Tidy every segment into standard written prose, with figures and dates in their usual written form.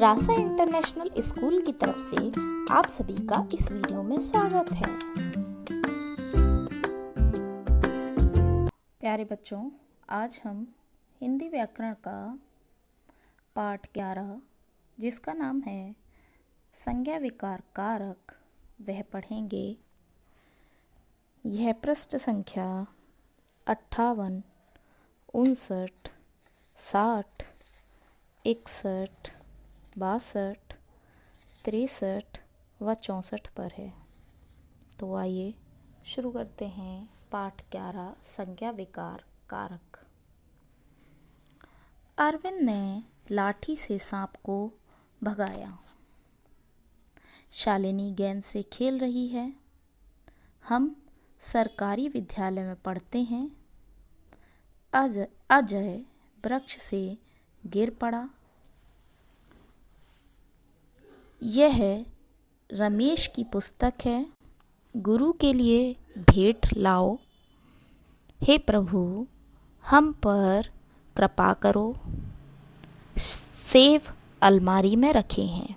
रासा international school की तरफ से आप सभी का इस वीडियो में स्वागत है। प्यारे बच्चों, आज हम हिंदी व्याकरण का पाठ 11 जिसका नाम है संज्ञा विकार कारक वह पढ़ेंगे। यह पृष्ठ संख्या 58, 59, 60, 61, 62, 63 व 64 पर है। तो आइए शुरू करते हैं पाठ 11 संज्ञा विकार कारक। अरविंद ने लाठी से सांप को भगाया। शालिनी गेंद से खेल रही है। हम सरकारी विद्यालय में पढ़ते हैं। अजय वृक्ष से गिर पड़ा। यह रमेश की पुस्तक है। गुरु के लिए भेंट लाओ। हे प्रभु, हम पर कृपा करो। सेब अलमारी में रखे हैं।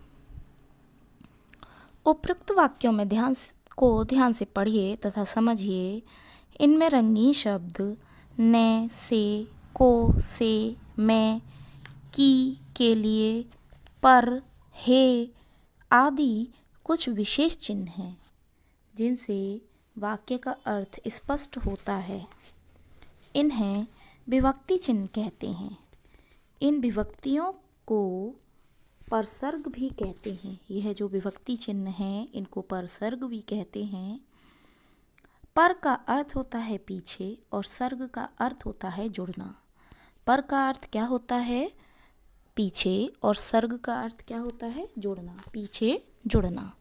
उपयुक्त वाक्यों में ध्यान से पढ़िए तथा समझिए। इनमें रंगीन शब्द ने, से, को, से, में, की, के लिए, पर, हे आदि कुछ विशेष चिन्ह हैं जिनसे वाक्य का अर्थ स्पष्ट होता है। इन्हें विभक्ति चिन्ह कहते हैं। इन विभक्तियों को परसर्ग भी कहते हैं। यह जो विभक्ति चिन्ह हैं इनको परसर्ग भी कहते हैं। पर का अर्थ होता है पीछे और सर्ग का अर्थ होता है जुड़ना। पर का अर्थ क्या होता है? पीछे, और सर्ग का अर्थ क्या होता है? जुड़ना, पीछे जुड़ना।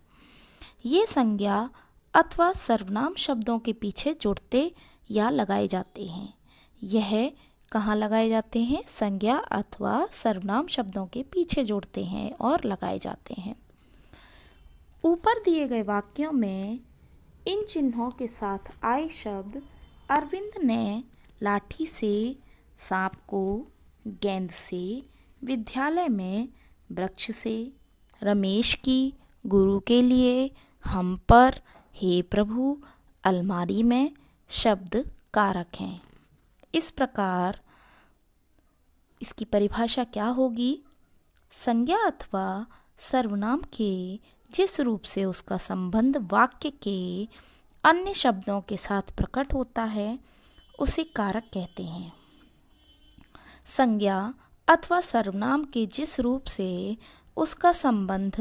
ये संज्ञा अथवा सर्वनाम शब्दों के पीछे जुड़ते या लगाए जाते हैं। यह कहाँ लगाए जाते हैं? संज्ञा अथवा सर्वनाम शब्दों के पीछे जुड़ते हैं और लगाए जाते हैं। ऊपर दिए गए वाक्यों में इन चिन्हों के साथ आए शब्द अरविंद ने लाठी से सांप को, गेंद से, विद्यालय में वृक्ष से, रमेश की, गुरु के लिए, हम पर, हे प्रभु, अलमारी में शब्द कारक हैं। इस प्रकार इसकी परिभाषा क्या होगी? संज्ञा अथवा सर्वनाम के जिस रूप से उसका संबंध वाक्य के अन्य शब्दों के साथ प्रकट होता है उसे कारक कहते हैं। संज्ञा अथवा सर्वनाम के जिस रूप से उसका संबंध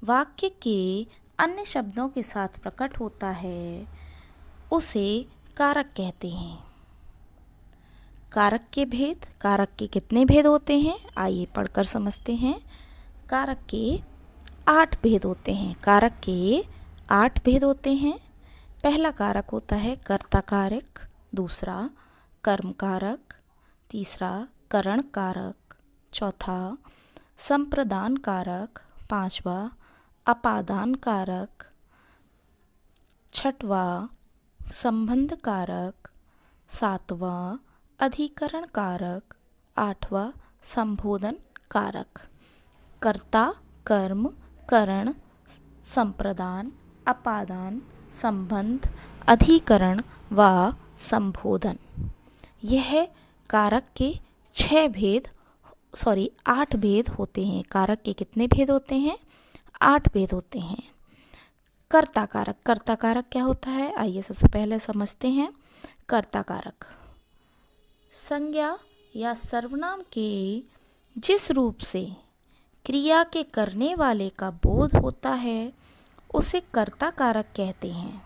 वाक्य के अन्य शब्दों के साथ प्रकट होता है उसे कारक कहते हैं। कारक के भेद। कारक के कितने भेद होते हैं? आइए पढ़कर समझते हैं। कारक के 8 भेद होते हैं। कारक के 8 भेद होते हैं। पहला कारक होता है कर्ता कारक, दूसरा कर्म कारक, तीसरा करण कारक, चौथा संप्रदान कारक, पांचवा अपादान कारक, छठवा संबंध कारक, सातवां अधिकरण कारक, आठवां संबोधन कारक। कर्ता, कर्म, करण, संप्रदान, अपादान, संबंध, अधिकरण व संबोधन। यह कारक के 8 भेद होते हैं। कारक के कितने भेद होते हैं? 8 भेद होते हैं। कर्ता कारक। कर्ता कारक क्या होता है? आइए सबसे पहले समझते हैं। कर्ता कारक संज्ञा या सर्वनाम के जिस रूप से क्रिया के करने वाले का बोध होता है उसे कर्ता कारक कहते हैं।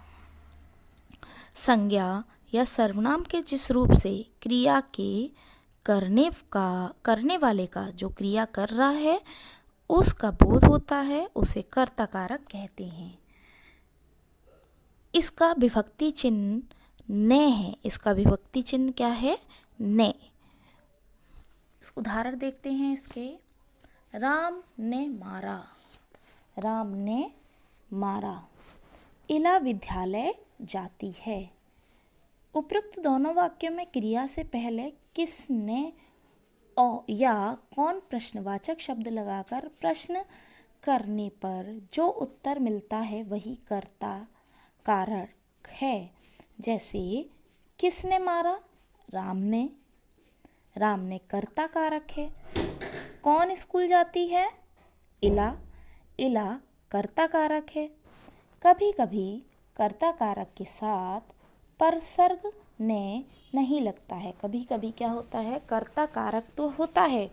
संज्ञा या सर्वनाम के जिस रूप से क्रिया के करने वाले का जो क्रिया कर रहा है उसका बोध होता है उसे कर्ता कारक कहते हैं। इसका विभक्ति चिन्ह ने है। इसका विभक्ति चिन्ह क्या है? ने। उदाहरण देखते हैं इसके। राम ने मारा। राम ने मारा। इला विद्यालय जाती है। उपयुक्त दोनों वाक्यों में क्रिया से पहले किसने या कौन प्रश्नवाचक शब्द लगाकर प्रश्न करने पर जो उत्तर मिलता है वही कर्ता कारक है। जैसे किसने मारा? राम ने। राम ने कर्ता कारक है। कौन स्कूल जाती है? इला। इला कर्ता कारक है। कभी कभी कर्ता कारक के साथ परसर्ग ने नहीं लगता है। कभी कभी क्या होता है, कर्ता कारक तो होता है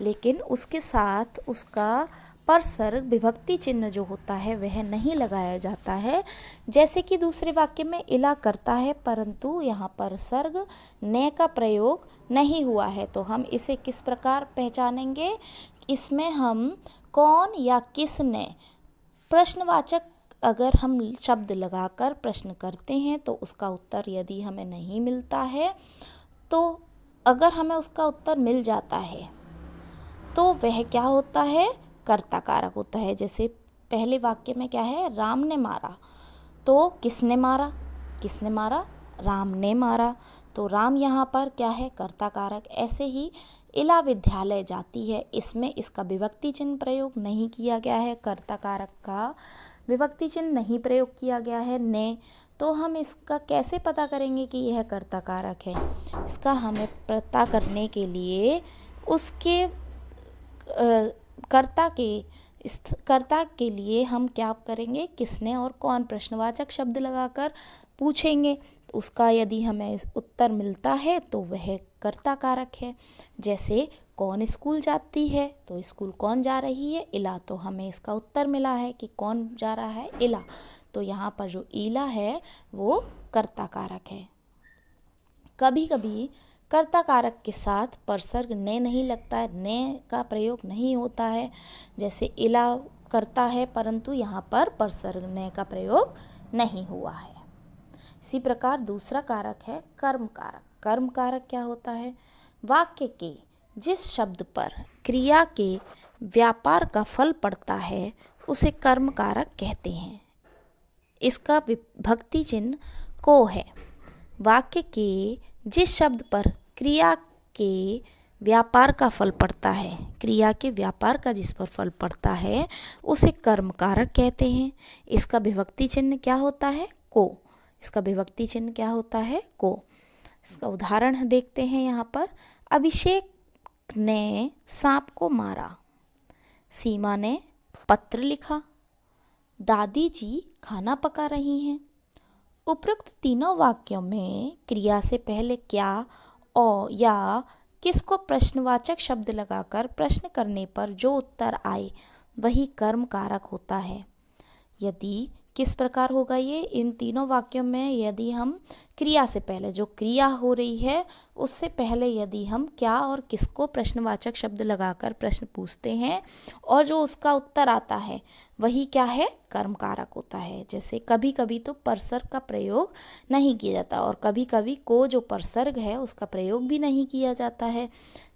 लेकिन उसके साथ उसका परसर्ग विभक्ति चिन्ह जो होता है वह नहीं लगाया जाता है। जैसे कि दूसरे वाक्य में इला करता है परंतु यहाँ परसर्ग ने का प्रयोग नहीं हुआ है, तो हम इसे किस प्रकार पहचानेंगे? इसमें हम कौन या किसने प्रश्नवाचक अगर हम शब्द लगाकर प्रश्न करते हैं तो उसका उत्तर यदि हमें नहीं मिलता है, तो अगर हमें उसका उत्तर मिल जाता है तो वह क्या होता है? कर्ता कारक होता है। जैसे पहले वाक्य में क्या है? राम ने मारा। तो किसने मारा? किसने मारा? राम ने मारा। तो राम यहाँ पर क्या है? कर्ता कारक। ऐसे ही इला विद्यालय जाती है, इसमें इसका विभक्ति चिन्ह प्रयोग नहीं किया गया है, कर्ता कारक का विभक्ति चिन्ह नहीं प्रयोग किया गया है ने। तो हम इसका कैसे पता करेंगे कि यह कर्ता कारक है? इसका हमें पता करने के लिए उसके कर्ता के लिए हम क्या करेंगे? किसने और कौन प्रश्नवाचक शब्द लगाकर पूछेंगे। तो उसका यदि हमें उत्तर मिलता है तो वह कर्ता कारक है। जैसे कौन स्कूल जाती है? तो स्कूल कौन जा रही है? इला। तो हमें इसका उत्तर मिला है कि कौन जा रहा है? इला। तो यहाँ पर जो इला है वो कर्ता कारक है। कभी कभी कर्ता कारक के साथ परसर्ग ने नहीं लगता है, ने का प्रयोग नहीं होता है। जैसे इला करता है परंतु यहाँ पर परसर्ग ने का प्रयोग नहीं हुआ है। इसी प्रकार दूसरा कारक है कर्म कारक। कर्म कारक क्या होता है? वाक्य के जिस शब्द पर क्रिया के व्यापार का फल पड़ता है उसे कर्म कारक कहते हैं। इसका विभक्ति चिन्ह को है। वाक्य के जिस शब्द पर क्रिया के व्यापार का फल पड़ता है, क्रिया के व्यापार का जिस पर फल पड़ता है उसे कर्म कारक कहते हैं। इसका विभक्ति चिन्ह क्या होता है? को। इसका विभक्ति चिन्ह क्या होता है? को। इसका उदाहरण देखते हैं यहाँ पर। अभिषेक ने सांप को मारा। सीमा ने पत्र लिखा। दादी जी खाना पका रही हैं। उपरोक्त तीनों वाक्यों में क्रिया से पहले क्या और या किसको प्रश्नवाचक शब्द लगाकर प्रश्न करने पर जो उत्तर आए वही कर्म कारक होता है। यदि किस प्रकार होगा ये? इन तीनों वाक्यों में यदि हम क्रिया से पहले, जो क्रिया हो रही है उससे पहले यदि हम क्या और किसको प्रश्नवाचक शब्द लगाकर प्रश्न पूछते हैं और जो उसका उत्तर आता है वही क्या है? कर्म कारक होता है। जैसे कभी कभी तो परसर्ग का प्रयोग नहीं किया जाता और कभी कभी को जो परसर्ग है उसका प्रयोग भी नहीं किया जाता है।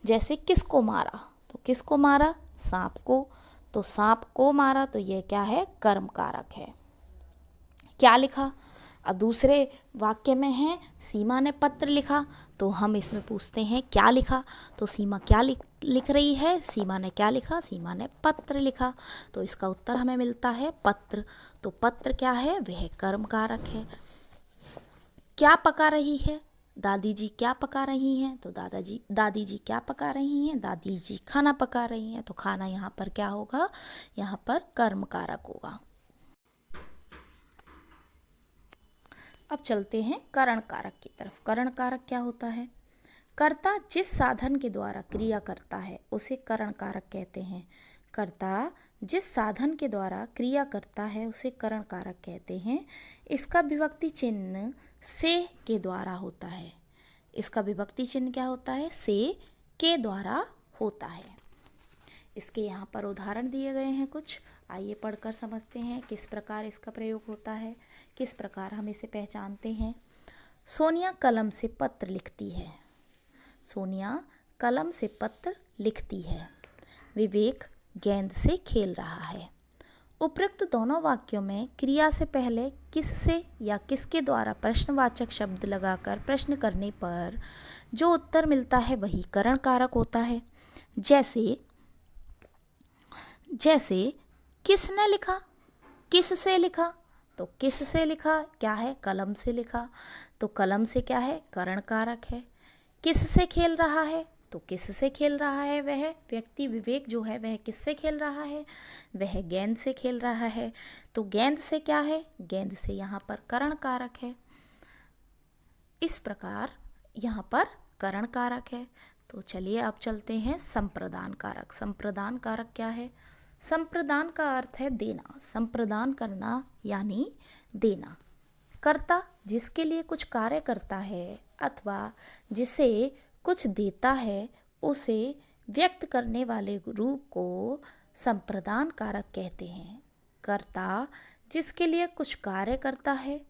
जैसे किसको मारा? तो किसको मारा? सांप को। तो सांप को मारा तो यह क्या है? कर्म कारक है। क्या लिखा? अब दूसरे वाक्य में है सीमा ने पत्र लिखा, तो हम इसमें पूछते हैं क्या लिखा? तो सीमा क्या लिख रही है? सीमा ने क्या लिखा? सीमा ने पत्र लिखा। तो इसका उत्तर हमें मिलता है पत्र। तो पत्र क्या है? वह कर्म कारक है। क्या पका रही है? दादी जी क्या पका रही हैं? तो दादी जी क्या पका रही हैं? दादी जी खाना पका रही हैं। तो खाना यहाँ पर क्या होगा? यहाँ पर कर्म कारक होगा। अब चलते हैं करण कारक की तरफ। करण कारक क्या होता है? कर्ता जिस साधन के द्वारा क्रिया करता है उसे करण कारक कहते हैं। कर्ता जिस साधन के द्वारा क्रिया करता है उसे करण कारक कहते हैं। इसका विभक्ति चिन्ह से के द्वारा होता है। इसका विभक्ति चिन्ह क्या होता है? से के द्वारा होता है। इसके यहाँ पर उदाहरण दिए गए हैं कुछ, आइए पढ़कर समझते हैं किस प्रकार इसका प्रयोग होता है, किस प्रकार हम इसे पहचानते हैं। सोनिया कलम से पत्र लिखती है। सोनिया कलम से पत्र लिखती है। विवेक गेंद से खेल रहा है। उपरोक्त दोनों वाक्यों में क्रिया से पहले किससे या किसके द्वारा प्रश्नवाचक शब्द लगाकर प्रश्न करने पर जो उत्तर मिलता है वही करण कारक होता है। जैसे जैसे किसने लिखा, किससे लिखा, तो किससे लिखा क्या है, कलम से लिखा, तो कलम से क्या है, करण कारक है। किससे खेल रहा है, तो किससे खेल रहा है, वह व्यक्ति विवेक जो है वह किससे खेल रहा है, वह गेंद से खेल रहा है। तो गेंद से क्या है, गेंद से यहाँ पर करण कारक है। इस प्रकार यहाँ पर करण कारक है। तो चलिए अब चलते हैं संप्रदान कारक। संप्रदान कारक क्या है? संप्रदान का अर्थ है देना, संप्रदान करना यानी देना। कर्ता जिसके लिए कुछ कार्य करता है अथवा जिसे कुछ देता है उसे व्यक्त करने वाले रूप को संप्रदान कारक कहते हैं। कर्ता जिसके लिए कुछ कार्य करता है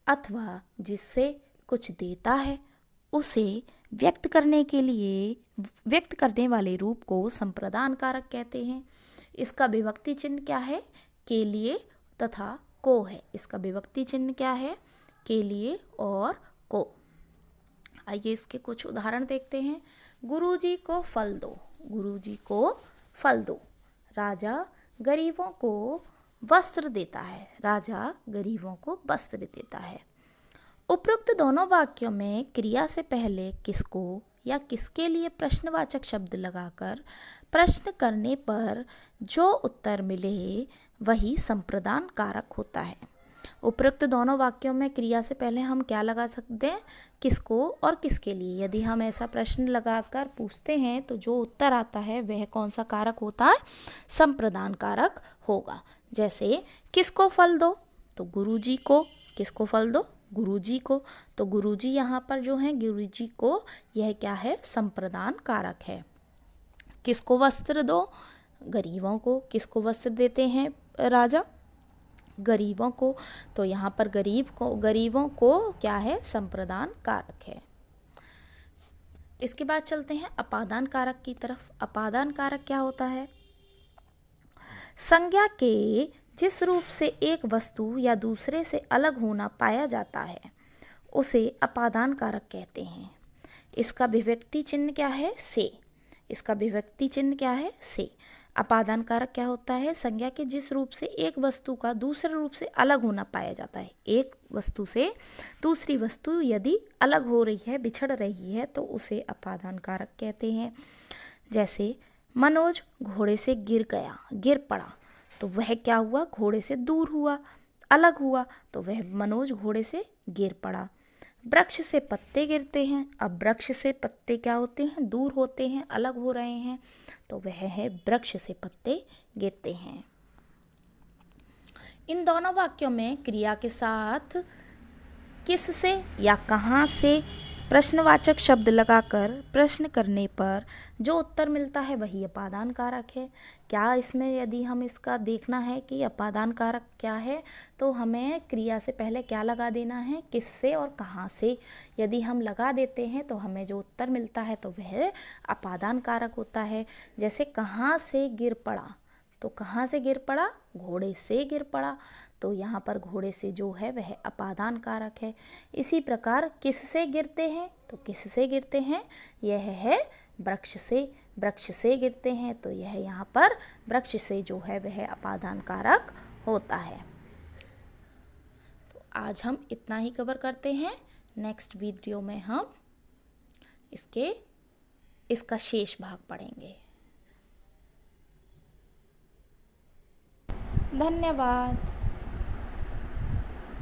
अथवा जिससे कुछ देता है उसे व्यक्त करने वाले रूप को संप्रदान कारक कहते हैं। इसका विभक्ति चिन्ह क्या है? के लिए तथा को है। इसका विभक्ति चिन्ह क्या है? के लिए और को। आइए इसके कुछ उदाहरण देखते हैं। गुरुजी को फल दो, गुरुजी को फल दो। राजा गरीबों को वस्त्र देता है, राजा गरीबों को वस्त्र देता है। उपरोक्त दोनों वाक्यों में क्रिया से पहले किसको या किसके लिए प्रश्नवाचक शब्द लगाकर प्रश्न करने पर जो उत्तर मिले वही संप्रदान कारक होता है। उपरोक्त दोनों वाक्यों में क्रिया से पहले हम क्या लगा सकते हैं? किसको और किसके लिए। यदि हम ऐसा प्रश्न लगाकर पूछते हैं तो जो उत्तर आता है वह कौन सा कारक होता है? संप्रदान कारक होगा। जैसे किसको फल दो, तो गुरुजी को। किसको फल दो? गुरुजी को। तो गुरुजी यहाँ पर जो है गुरुजी को, यह क्या है? संप्रदान कारक है। किसको वस्त्र दो? गरीबों को। किसको वस्त्र देते हैं राजा? गरीबों को। तो यहाँ पर गरीबों को क्या है? संप्रदान कारक है। इसके बाद चलते हैं अपादान कारक की तरफ। अपादान कारक क्या होता है? संज्ञा के जिस रूप से एक वस्तु या दूसरे से अलग होना पाया जाता है उसे अपादान कारक कहते हैं। इसका विभक्ति चिन्ह क्या है? से। इसका विभक्ति चिन्ह क्या है? से। अपादान कारक क्या होता है? संज्ञा के जिस रूप से एक वस्तु का दूसरे रूप से अलग होना पाया जाता है। एक वस्तु से दूसरी वस्तु यदि अलग हो रही है, बिछड़ रही है, तो उसे अपादान कारक कहते हैं। जैसे मनोज घोड़े से गिर गया, गिर पड़ा, तो वह क्या हुआ? घोड़े से दूर हुआ, अलग हुआ, तो वह मनोज घोड़े से गिर पड़ा। वृक्ष से पत्ते गिरते हैं, अब वृक्ष से पत्ते क्या होते हैं? दूर होते हैं, अलग हो रहे हैं, तो वह है वृक्ष से पत्ते गिरते हैं। इन दोनों वाक्यों में क्रिया के साथ किससे या कहाँ से प्रश्नवाचक शब्द लगाकर प्रश्न करने पर जो उत्तर मिलता है वही अपादान कारक है। क्या इसमें यदि हम इसका देखना है कि अपादान कारक क्या है, तो हमें क्रिया से पहले क्या लगा देना है? किससे और कहाँ से। यदि हम लगा देते हैं तो हमें जो उत्तर मिलता है तो वह अपादान कारक होता है। जैसे कहाँ से गिर पड़ा, तो कहाँ से गिर पड़ा? घोड़े से गिर पड़ा, तो यहाँ पर घोड़े से जो है वह अपादान कारक है। इसी प्रकार किससे गिरते हैं, तो किससे गिरते हैं? यह है वृक्ष से। वृक्ष से गिरते हैं तो यह यहाँ पर वृक्ष से जो है वह अपादान कारक होता है। तो आज हम इतना ही कवर करते हैं। नेक्स्ट वीडियो में हम इसका शेष भाग पढ़ेंगे। धन्यवाद।